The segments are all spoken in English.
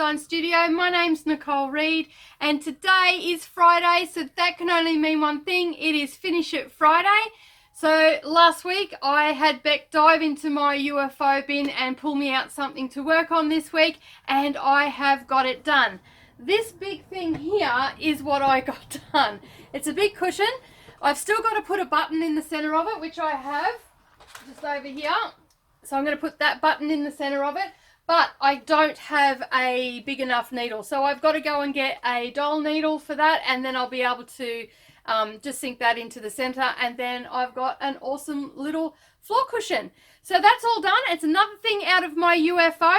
Design Studio. My name's Nicole Reed and today is Friday, so that can only mean one thing. It is Finish It Friday. So last week I had Beck dive into my UFO bin and pull me out something to work on this week, and I have got it done. This big thing here is what I got done. It's a big cushion. I've still got to put a button in the center of it, which I have just over here. So I'm going to put that button in the center of it, but I don't have a big enough needle. So I've got to go and get a doll needle for that, and then I'll be able to just sink that into the center, and then I've got an awesome little floor cushion. So that's all done. It's another thing out of my UFO.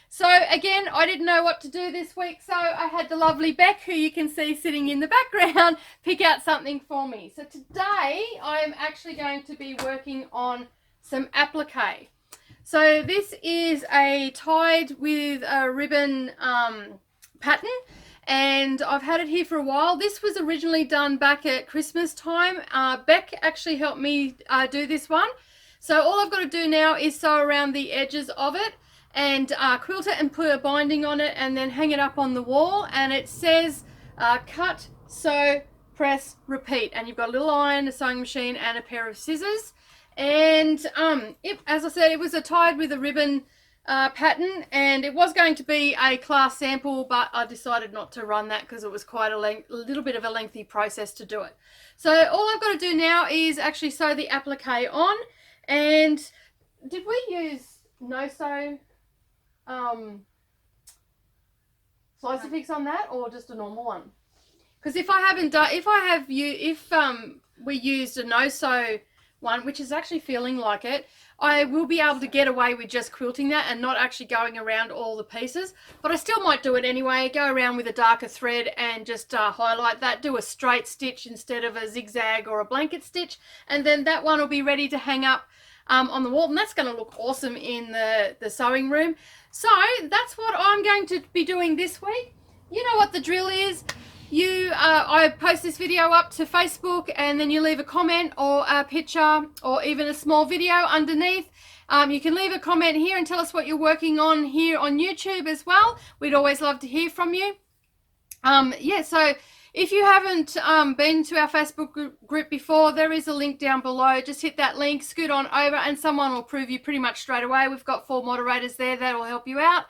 So again, I didn't know what to do this week, so I had the lovely Beck, who you can see sitting in the background, pick out something for me. So today I am actually going to be working on some applique. So this is a tied with a ribbon pattern, and I've had it here for a while. This was originally done back at Christmas time. Beck actually helped me do this one. So all I've got to do now is sew around the edges of it and quilt it and put a binding on it and then hang it up on the wall. And it says cut, sew, press, repeat. And you've got a little iron, a sewing machine and a pair of scissors. And as I said, it was a tied with a ribbon pattern, and it was going to be a class sample, but I decided not to run that because it was quite a little bit of a lengthy process to do it. So all I've got to do now is actually sew the applique on. And did we use no-sew slicer fix on that, or just a normal one? Because if we used a no-sew one, which is actually feeling like it, I will be able to get away with just quilting that and not actually going around all the pieces. But I still might do it anyway, go around with a darker thread and just highlight that, do a straight stitch instead of a zigzag or a blanket stitch, and then that one will be ready to hang up on the wall, and that's going to look awesome in the sewing room. So that's what I'm going to be doing this week. You know what the drill is. I post this video up to Facebook, and then you leave a comment or a picture or even a small video underneath. You can leave a comment here and tell us what you're working on here on YouTube as well. We'd always love to hear from you. Yeah, so if you haven't been to our Facebook group before, there is a link down below. Just hit that link, scoot on over, and someone will prove you pretty much straight away. We've got 4 moderators there that will help you out.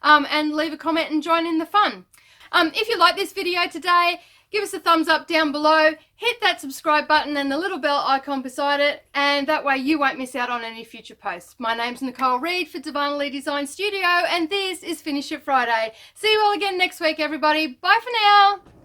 And leave a comment and join in the fun. If you like this video today, give us a thumbs up down below, hit that subscribe button and the little bell icon beside it, and that way you won't miss out on any future posts. My name's Nicole Reed for Darvanalee Design Studio, and this is Finish It Friday. See you all again next week, everybody. Bye for now.